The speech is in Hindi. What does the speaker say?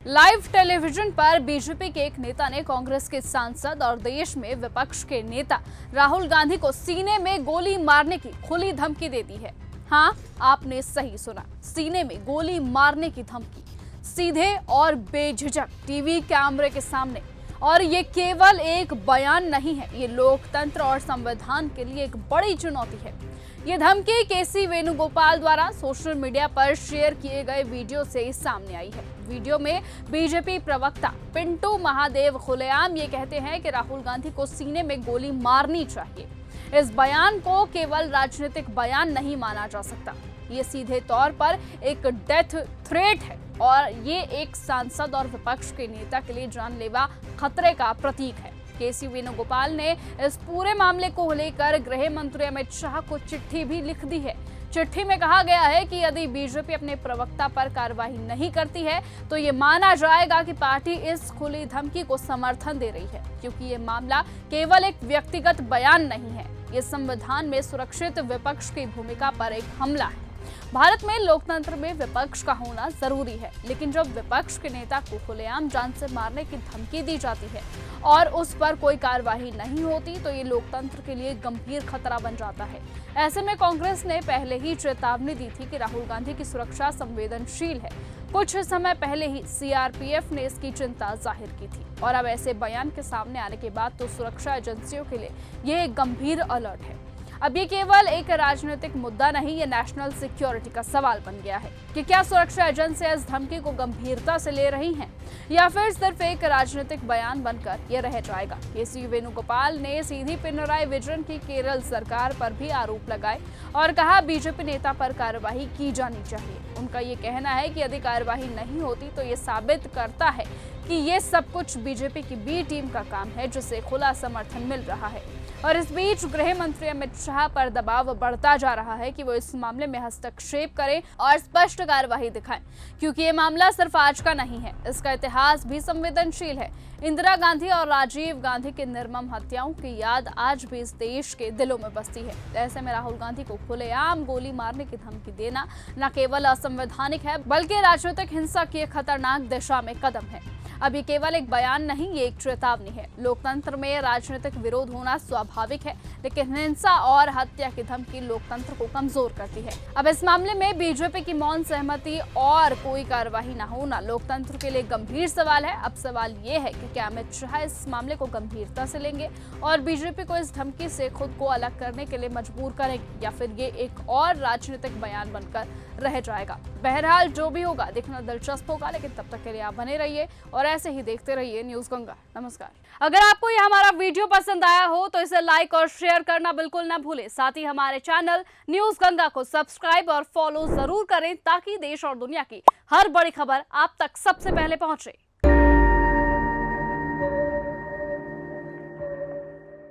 लाइव टेलीविजन पर बीजेपी के एक नेता ने कांग्रेस के सांसद और देश में विपक्ष के नेता राहुल गांधी को सीने में गोली मारने की खुली धमकी दे दी है। हाँ, आपने सही सुना, सीने में गोली मारने की धमकी, सीधे और बेझिझक टीवी कैमरे के सामने। और ये केवल एक बयान नहीं है, ये लोकतंत्र और संविधान के लिए एक बड़ी चुनौती है। ये धमकी केसी वेणुगोपाल द्वारा सोशल मीडिया पर शेयर किए गए वीडियो से सामने आई है। वीडियो में बीजेपी प्रवक्ता पिंटू महादेव खुलेआम ये कहते हैं कि राहुल गांधी को सीने में गोली मारनी चाहिए। इस बयान को केवल राजनीतिक बयान नहीं माना जा सकता, ये सीधे तौर पर एक डेथ थ्रेट है और ये एक सांसद और विपक्ष के नेता के लिए जानलेवा खतरे का प्रतीक है। केसी वेणुगोपाल ने इस पूरे मामले को लेकर गृह मंत्री अमित शाह को चिट्ठी भी लिख दी है। चिट्ठी में कहा गया है कि यदि बीजेपी अपने प्रवक्ता पर कार्रवाई नहीं करती है तो ये माना जाएगा कि पार्टी इस खुली धमकी को समर्थन दे रही है, क्योंकि ये मामला केवल एक व्यक्तिगत बयान नहीं है, ये संविधान में सुरक्षित विपक्ष की भूमिका पर एक हमला है। भारत में लोकतंत्र में विपक्ष का होना जरूरी है, लेकिन जब विपक्ष के नेता को खुलेआम जान से मारने की धमकी दी जाती है और उस पर कोई कार्रवाई नहीं होती तो ये लोकतंत्र के लिए गंभीर खतरा बन जाता है। ऐसे में कांग्रेस ने पहले ही चेतावनी दी थी कि राहुल गांधी की सुरक्षा संवेदनशील है। कुछ समय पहले ही सीआरपीएफ ने इसकी चिंता जाहिर की थी और अब ऐसे बयान के सामने आने के बाद तो सुरक्षा एजेंसियों के लिए ये एक गंभीर अलर्ट है। अब ये केवल एक राजनीतिक मुद्दा नहीं, ये नेशनल सिक्योरिटी का सवाल बन गया है कि क्या सुरक्षा एजेंसियां इस धमकी को गंभीरता से ले रही हैं या फिर सिर्फ एक राजनीतिक बयान बनकर ये रह जाएगा। केसी वेणुगोपाल ने सीधी पिनराई विजयन की केरल सरकार पर भी आरोप लगाए और कहा बीजेपी नेता पर कार्रवाई की जानी चाहिए। उनका ये कहना है कि यदि कार्रवाई नहीं होती तो ये साबित करता है कि ये सब कुछ बीजेपी की बी टीम का काम है, जिसे खुला समर्थन मिल रहा है। और इस बीच गृह मंत्री अमित शाह पर दबाव बढ़ता जा रहा है कि वो इस मामले में हस्तक्षेप करें और स्पष्ट कार्यवाही दिखाएं, क्योंकि ये मामला सिर्फ आज का नहीं है, इसका इतिहास भी संवेदनशील है। इंदिरा गांधी और राजीव गांधी की निर्मम हत्याओं की याद आज भी इस देश के दिलों में बसती है। ऐसे में राहुल गांधी को खुलेआम गोली मारने की धमकी देना न केवल असंवैधानिक है, बल्कि राजनीतिक हिंसा की एक खतरनाक दिशा में कदम है। अब ये केवल एक बयान नहीं, ये एक चेतावनी है। लोकतंत्र में राजनीतिक विरोध होना स्वाभाविक है, लेकिन हिंसा और हत्या की धमकी लोकतंत्र को कमजोर करती है। अब इस मामले में बीजेपी की मौन सहमति और कोई कार्रवाई न होना लोकतंत्र के लिए गंभीर सवाल है। अब सवाल ये है कि क्या अमित शाह इस मामले को गंभीरता से लेंगे और बीजेपी को इस धमकी से खुद को अलग करने के लिए मजबूर करेंगे, या फिर ये एक और राजनीतिक बयान बनकर रह जाएगा। बहरहाल जो भी होगा देखना दिलचस्प होगा, लेकिन तब तक के लिए आप बने रहिए और ऐसे ही देखते रहिए न्यूज़ गंगा। नमस्कार। अगर आपको ये हमारा वीडियो पसंद आया हो तो इसे लाइक और शेयर करना बिल्कुल ना भूलें। साथ ही हमारे चैनल न्यूज़ गंगा को सब्सक्राइब और फॉलो जरूर करें, ताकि देश और दुनिया की हर बड़ी खबर आप तक सबसे पहले पहुंचे।